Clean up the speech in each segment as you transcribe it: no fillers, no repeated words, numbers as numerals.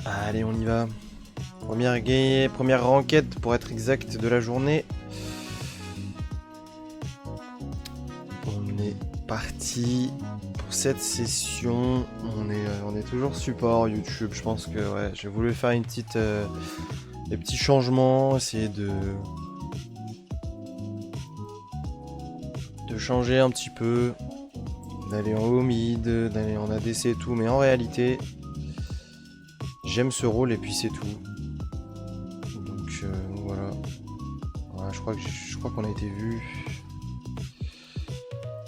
Allez, on y va. Première enquête pour être exact de la journée. On est parti pour cette session. On est toujours support YouTube. Je pense que ouais, j'ai voulu faire une petite, des petits changements, essayer de changer un petit peu, d'aller en haut mid, d'aller en ADC et tout. Mais en réalité, j'aime ce rôle et puis c'est tout. Donc voilà. Voilà, je crois qu'on a été vu.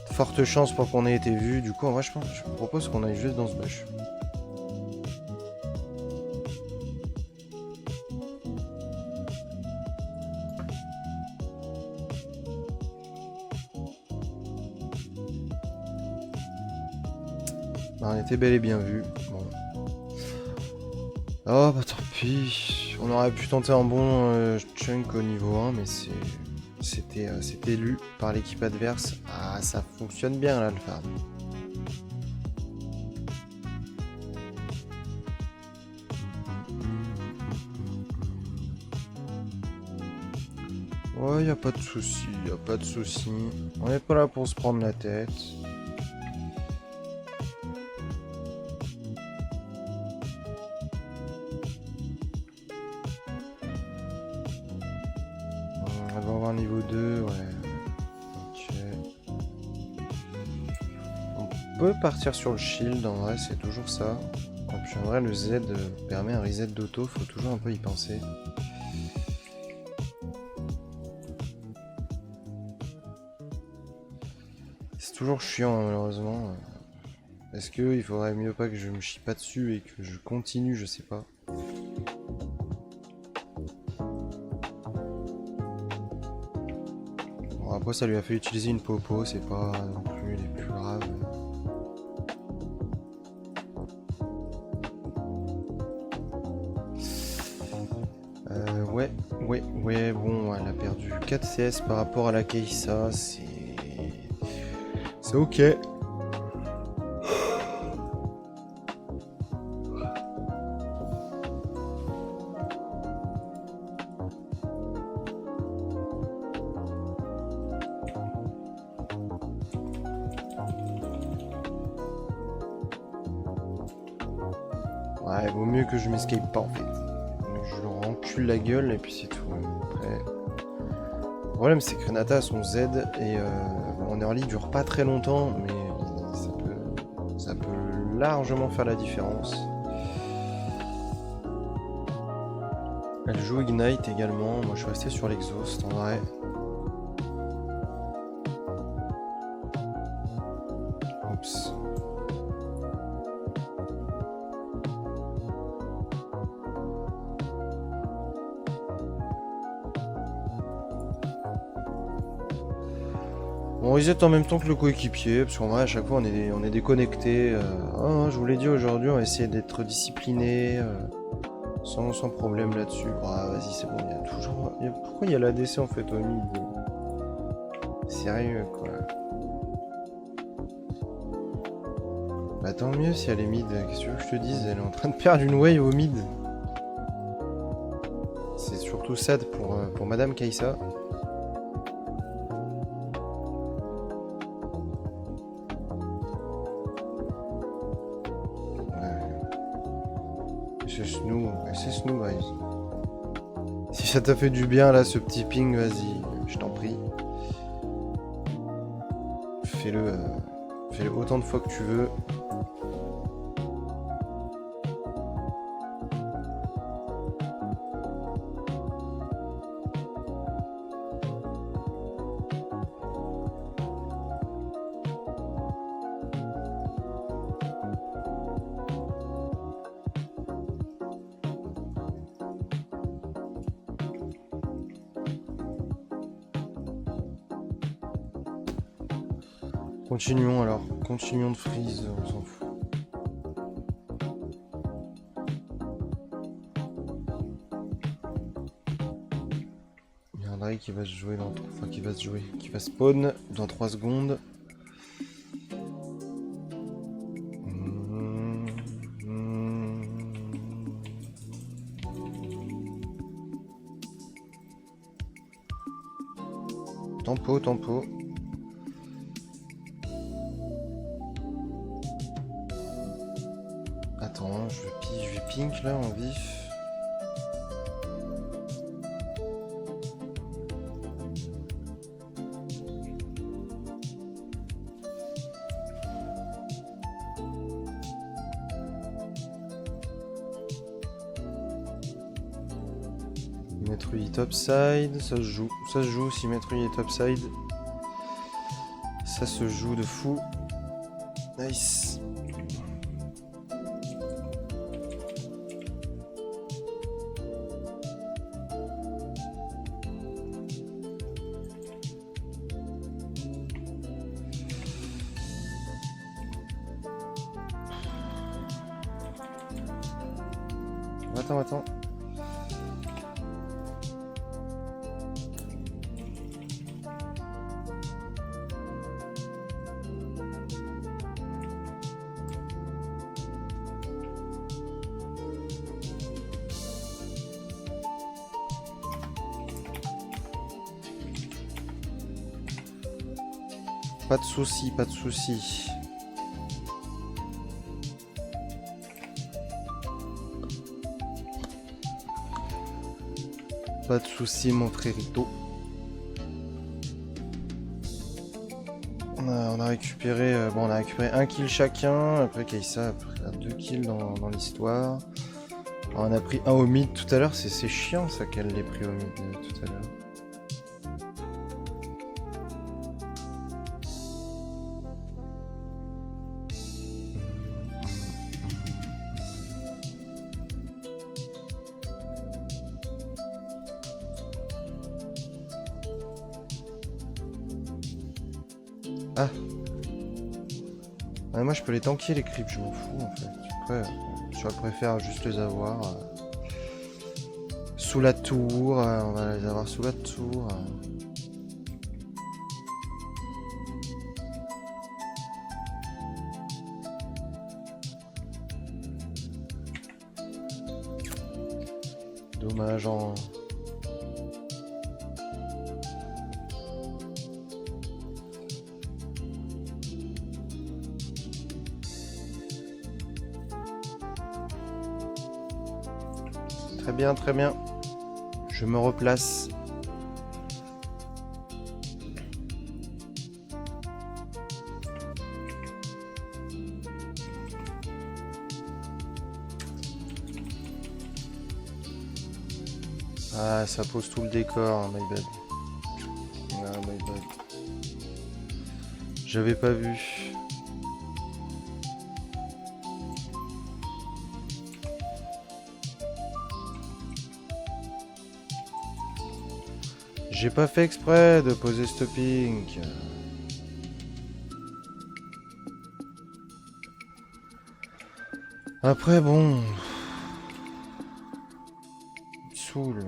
Forte chance pour qu'on ait été vu. Du coup, en vrai, je propose qu'on aille juste dans ce bush. On était bel et bien vu. Bon. Oh bah tant pis. On aurait pu tenter un bon chunk au niveau 1, mais c'était lu par l'équipe adverse. Ah, ça fonctionne bien là, le farm. Ouais, y a pas de souci, y a pas de souci. On n'est pas là pour se prendre la tête. On va avoir un niveau 2, ouais. Ok. On peut partir sur le shield, en vrai, c'est toujours ça. Et puis en vrai, le Z permet un reset d'auto, faut toujours un peu y penser. C'est toujours chiant, hein, malheureusement. Est-ce qu'il faudrait mieux pas que je me chie pas dessus et que je continue, je sais pas. Bon, après, ça lui a fait utiliser une popo, c'est pas non plus les plus graves. Ouais, bon, elle a perdu 4 CS par rapport à la Kai'Sa, c'est ok. Ouais, vaut mieux que je m'escape pas en fait. Je leur encule la gueule et puis c'est tout. Après... Le problème c'est que Renata a son Z et en early il dure pas très longtemps, mais ça peut largement faire la différence. Elle joue Ignite également, moi je suis resté sur l'exhaust en vrai. Oups. On reset en même temps que le coéquipier, parce qu'en vrai à chaque fois on est déconnecté. Oh, je vous l'ai dit aujourd'hui, on va essayer d'être discipliné, sans problème là-dessus. Ah vas-y c'est bon, il y a toujours... Pourquoi il y a l'ADC en fait au mid? Sérieux quoi. Bah tant mieux si elle est mid, qu'est-ce que tu veux que je te dise? Elle est en train de perdre une wave au mid. C'est surtout sad pour Madame Kai'Sa. C'est Snoo, guys. Si ça t'a fait du bien là, ce petit ping, vas-y, je t'en prie. Fais-le autant de fois que tu veux. Continuons alors, continuons de freeze, on s'en fout. Il y a un Drake qui va se jouer dans... Enfin qui va spawn dans 3 secondes. Tempo, tempo. Attends, hein, je vais pink là en vif. Mettre 8 topside, ça se joue si mettre 8 topside. Ça se joue de fou. Nice. Attends. Pas de soucis, pas de soucis. Pas de soucis, mon frérito. On a récupéré, bon, on a récupéré 1 kill chacun. Après Kai'Sa a pris 2 kills dans l'histoire. On a pris un au mid tout à l'heure. C'est chiant ça qu'elle l'ait pris au mid tout à l'heure. Ah. Ouais, moi je peux les tanker les creeps, je m'en fous en fait. Après, je préfère juste les avoir sous la tour. On va les avoir sous la tour. Dommage en... Très bien. Je me replace. Ah, ça pose tout le décor, my bad. Ah, my bad. J'avais pas vu. J'ai pas fait exprès de poser stopping. Après bon... Il saoule.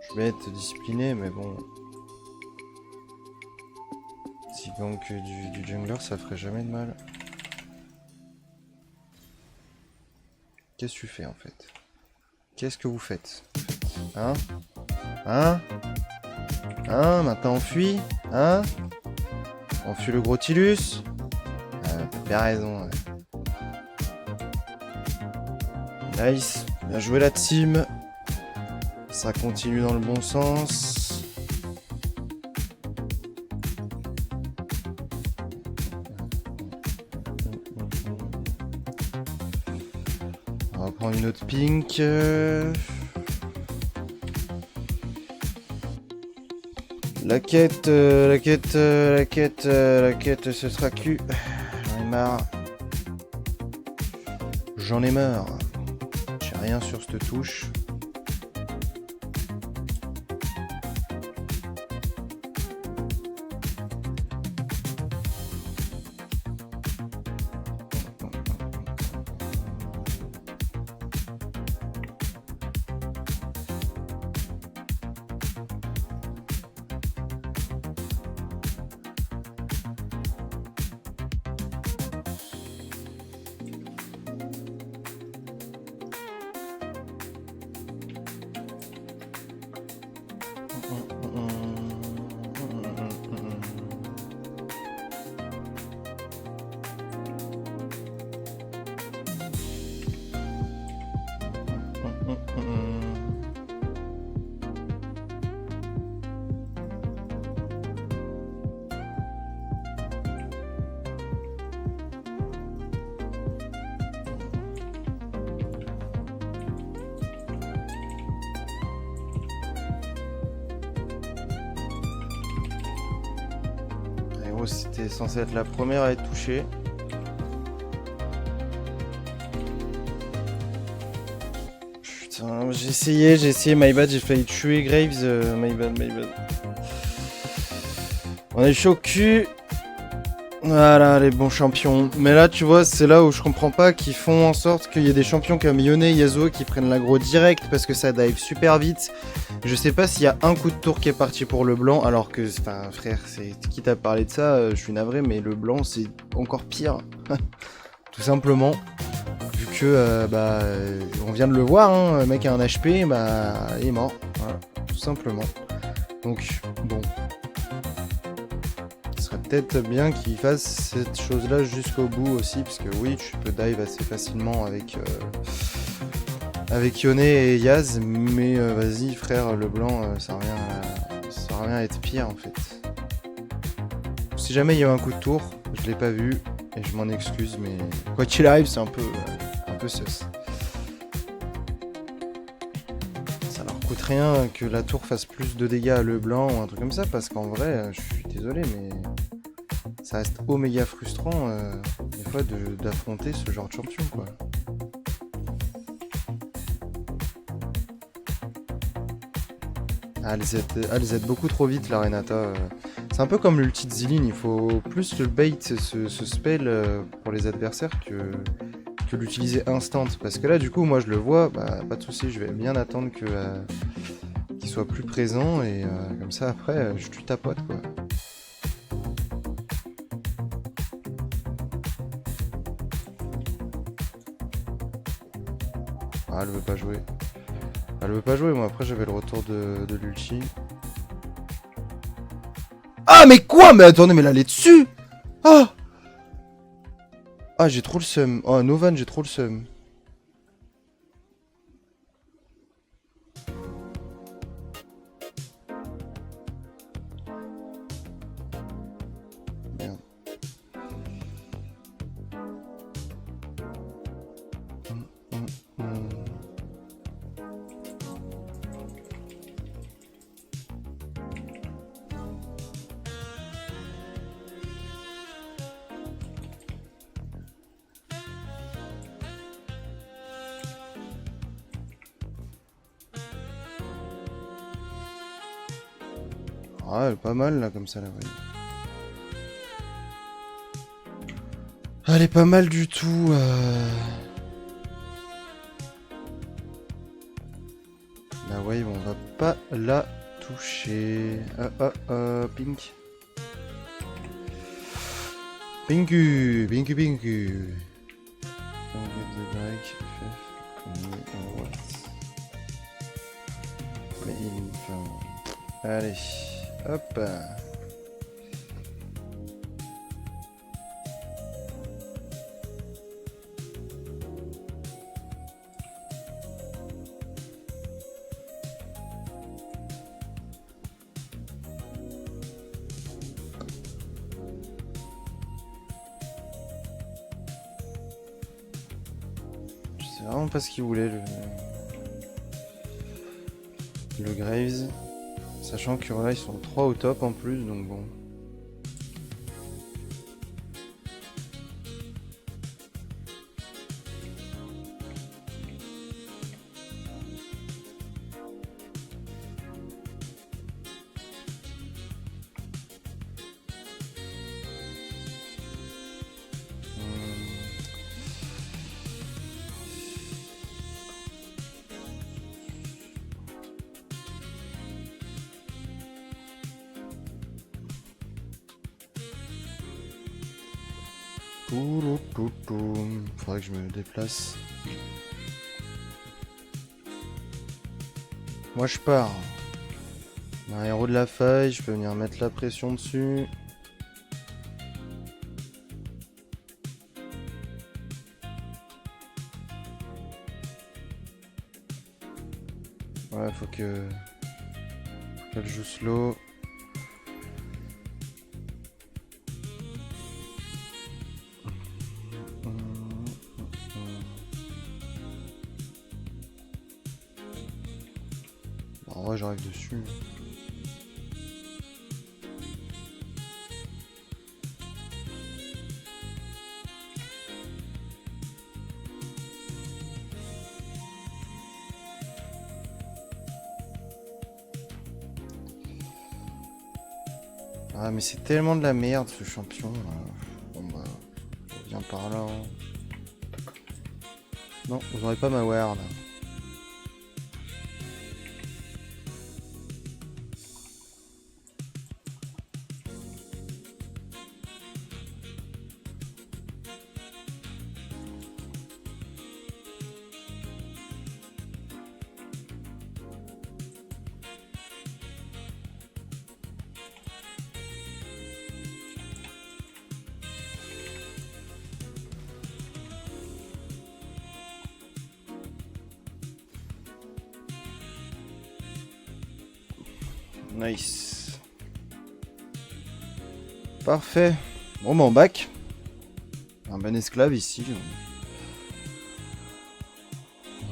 Je vais être discipliné mais bon... Si gank du jungler ça ferait jamais de mal. Qu'est-ce que tu fais en fait? Qu'est-ce que vous faites? Hein? Maintenant on fuit? Hein? On fuit le gros Tilus? T'as bien raison. Ouais. Nice. Bien joué la team. Ça continue dans le bon sens. On va prendre une autre pink. La quête, ce sera Q. J'en ai marre. J'en ai marre. J'ai rien sur cette touche. c'était censé être la première à être touchée. Putain, j'ai essayé, my bad, j'ai failli tuer Graves, my bad. On est chaud au cul. Voilà, les bons champions. Mais là, tu vois, c'est là où je comprends pas qu'ils font en sorte qu'il y ait des champions comme Yone et Yasuo qui prennent l'aggro direct parce que ça dive super vite. Je sais pas s'il y a un coup de tour qui est parti pour le blanc, alors que, enfin, frère, c'est qui t'a parlé de ça, je suis navré, mais le blanc, c'est encore pire. Tout simplement. Vu que, on vient de le voir, hein, le mec a un HP, bah, il est mort. Voilà, tout simplement. Donc, bon. Peut-être bien qu'il fasse cette chose là jusqu'au bout aussi, parce que oui, tu peux dive assez facilement avec Yone et Yaz, mais vas-y frère, le blanc, ça revient à être pire en fait. Si jamais il y a eu un coup de tour, je l'ai pas vu et je m'en excuse, mais quoi qu'il arrive, c'est un peu sus. Ça leur coûte rien que la tour fasse plus de dégâts à le blanc ou un truc comme ça, parce qu'en vrai, je suis désolé, mais ça reste oméga frustrant des fois d'affronter ce genre de champion, quoi. Elle Z beaucoup trop vite la Renata. C'est un peu comme l'ulti de Zilean, il faut plus le bait ce spell pour les adversaires que l'utiliser instant. Parce que là du coup moi je le vois, bah pas de soucis, je vais bien attendre qu'il soit plus présent et comme ça après je tue ta pote quoi. Ah, elle veut pas jouer. Elle veut pas jouer, moi après j'avais le retour de l'ulti. Ah mais quoi? Mais attendez, mais là elle est dessus. Ah. Ah j'ai trop le seum. Oh Novan, j'ai trop le seum. Merde. Ah, elle est pas mal là, comme ça, la voyez. Elle est pas mal du tout. La wave, on va pas la toucher. Pink. Pinku. Allez, hop. Je sais vraiment pas ce qu'il voulait le Graves. Sachant que là ils sont 3 au top en plus, donc bon. Faudrait que je me déplace. Moi je pars. Un héros de la faille, je peux venir mettre la pression dessus. Ouais, faut qu'elle joue slow. En vrai, j'arrive dessus. Ah mais c'est tellement de la merde ce champion. Bon bah, on revient par là. Hein. Non, vous n'aurez pas ma ward. Nice. Parfait. Bon bah on back. Un bon esclave ici.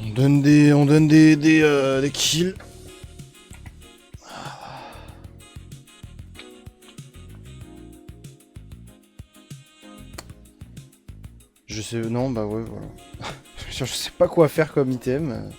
On donne des kills. Je sais... Non bah ouais voilà. Je sais pas quoi faire comme item.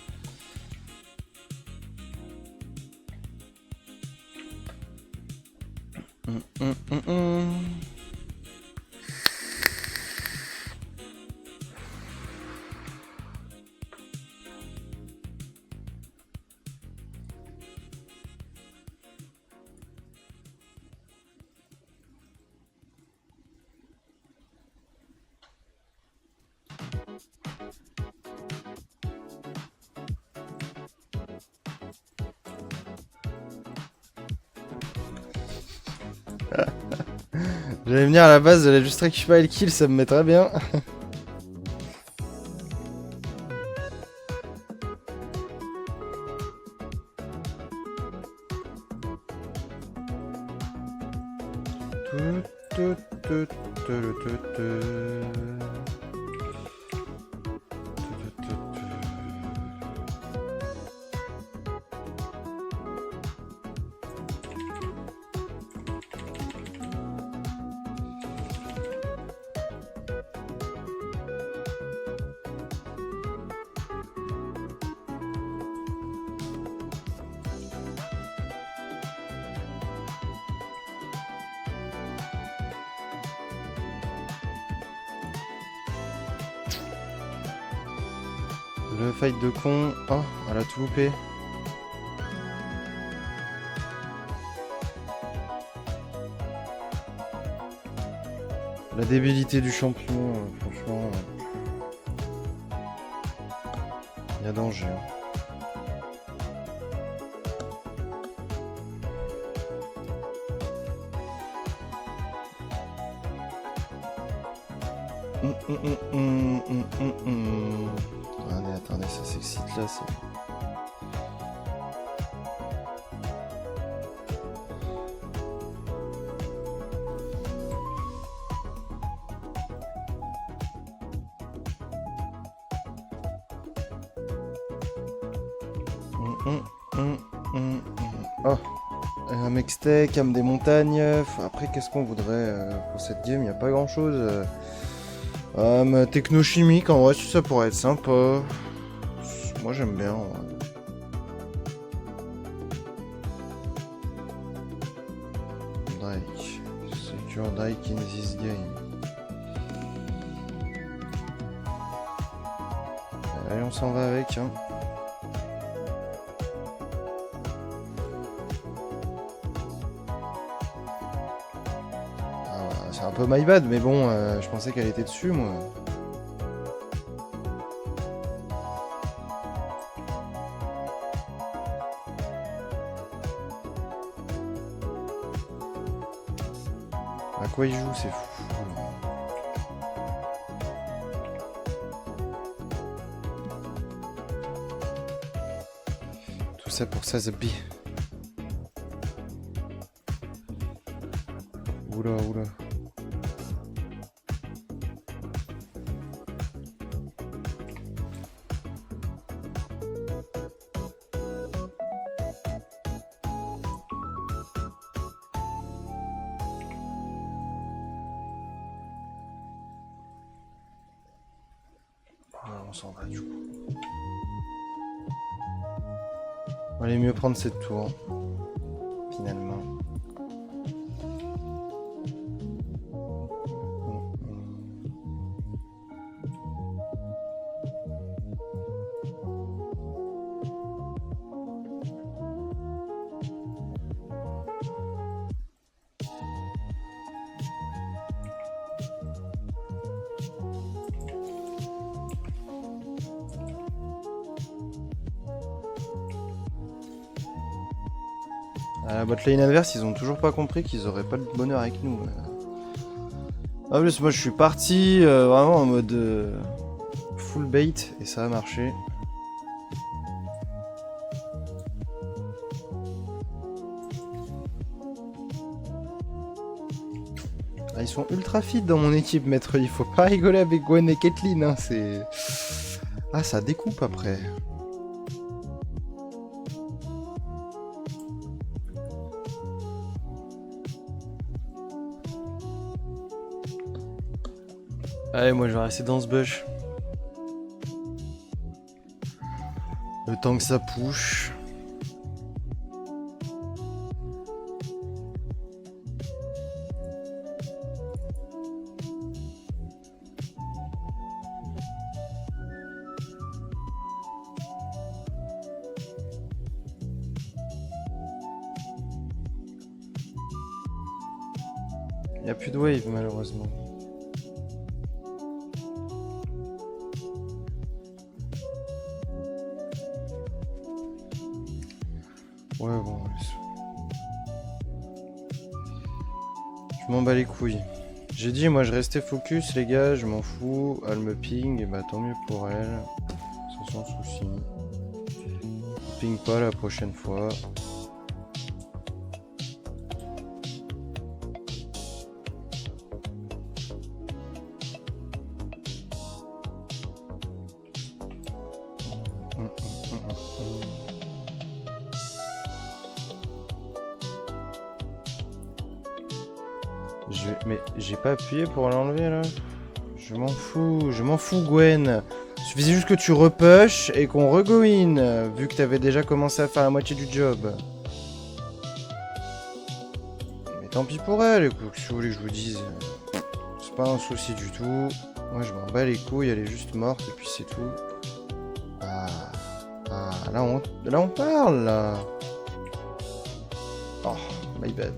J'allais venir à la base, j'allais juste récupérer le kill, ça me mettrait bien. Le fight de con. Oh, elle a tout loupé. La débilité du champion, franchement. Il y a danger. Attendez, ça s'excite là, c'est... Oh, un mec steak, âme des montagnes. Après, qu'est-ce qu'on voudrait pour cette game? Il n'y a pas grand chose. Technochimique, en vrai, ça pourrait être sympa. Moi, j'aime bien. Drake. Secure Drake in this game. Allez, on s'en va avec, hein. C'est un peu my bad, mais bon, je pensais qu'elle était dessus, moi. À quoi il joue, c'est fou. Tout ça pour ça, Zabi. Oula, oula. On s'en va du coup. On allait mieux prendre cette tour, finalement. À la botlane adverse, ils ont toujours pas compris qu'ils auraient pas de bonheur avec nous. En plus, moi je suis parti vraiment en mode full bait et ça a marché. Ah, ils sont ultra fit dans mon équipe, maître. Il faut pas rigoler avec Gwen et Caitlyn. Hein, c'est... Ah, ça découpe après. Allez, moi je vais rester dans ce bush. Le temps que ça push. Il n'y a plus de wave malheureusement. Ouais bon. Je m'en bats les couilles. J'ai dit moi je restais focus les gars, je m'en fous. Elle me ping et bah tant mieux pour elle. Sans souci. Ping pas la prochaine fois. Mais j'ai pas appuyé pour l'enlever là. Je m'en fous Gwen. Suffisait juste que tu repush et qu'on regoine, vu que t'avais déjà commencé à faire la moitié du job. Mais tant pis pour elle, écoute, si vous voulez que je vous dise. C'est pas un souci du tout. Moi je m'en bats les couilles, elle est juste morte et puis c'est tout. Ah, là on parle là. Oh, my bad.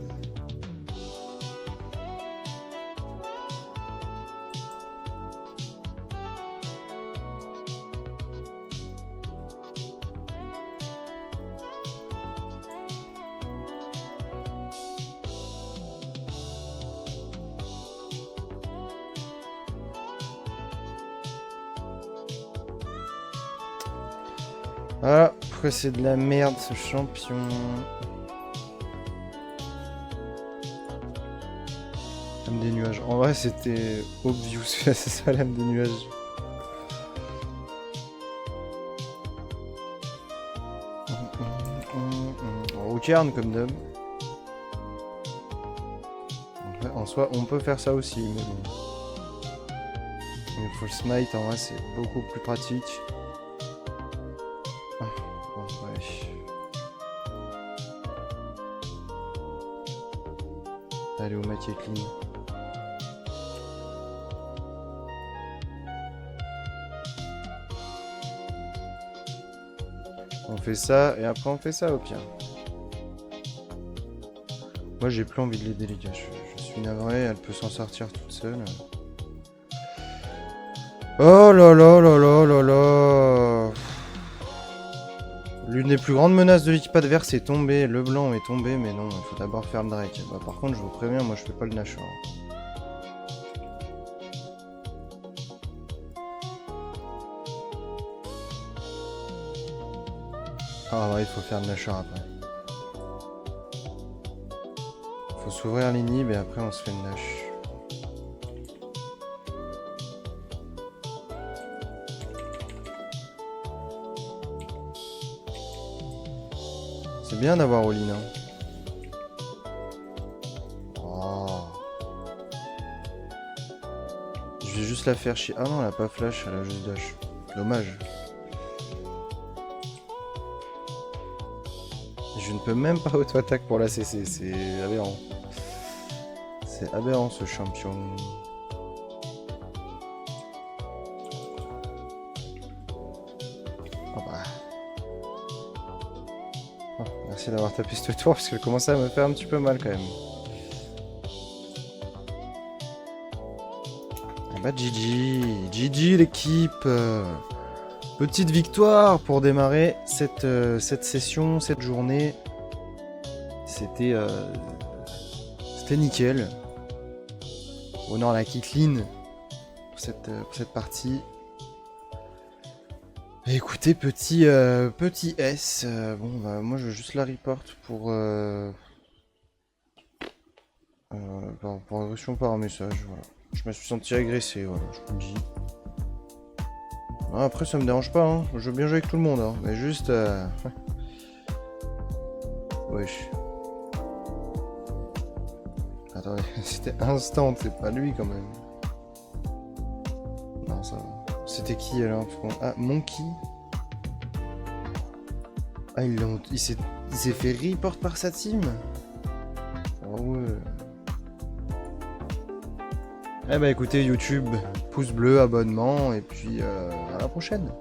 Voilà, pourquoi c'est de la merde ce champion. L'âme des nuages. En vrai c'était obvious, c'est ça l'âme des nuages. Roucarne comme d'hab. En soi on peut faire ça aussi, mais bon. Il faut le smite, en vrai c'est beaucoup plus pratique. Allez au Mathieu clean. On fait ça et après on fait ça au pire. Moi j'ai plus envie de l'aider les gars, je suis navré, elle peut s'en sortir toute seule. Oh là là là là là là. L'une des plus grandes menaces de l'équipe adverse est tombée, le blanc est tombé, mais non, il faut d'abord faire le Drake. Bah, par contre, je vous préviens, moi je fais pas le Nashor. Ah ouais, il faut faire le Nashor après. Faut s'ouvrir l'inhib et après on se fait le Nash. C'est bien d'avoir all-in. Oh. Je vais juste la faire chier. Ah non, elle a pas flash, elle a juste dash. Dommage. Je ne peux même pas auto-attaque pour la CC, c'est aberrant. C'est aberrant ce champion. Oh bah. Oh, merci d'avoir tapé ce tour parce qu'elle commençait à me faire un petit peu mal quand même. Ah bah GG l'équipe. Petite victoire pour démarrer cette session, cette journée. C'était nickel. Honneur à la Kitlin pour cette partie. Et écoutez, petit S. Bon, bah, moi je veux juste la report pour agression par un message. Voilà. Je me suis senti agressé, voilà, je vous le dis. Ah, après, ça me dérange pas, hein. Je veux bien jouer avec tout le monde, hein. Mais juste. Wesh. Attendez, c'était instant, c'est pas lui quand même. Non, ça va. C'était qui alors? Ah, Monkey. Ah, il s'est fait report par sa team. Oh ouais. Eh bah écoutez, YouTube, pouce bleu, abonnement, et puis à la prochaine.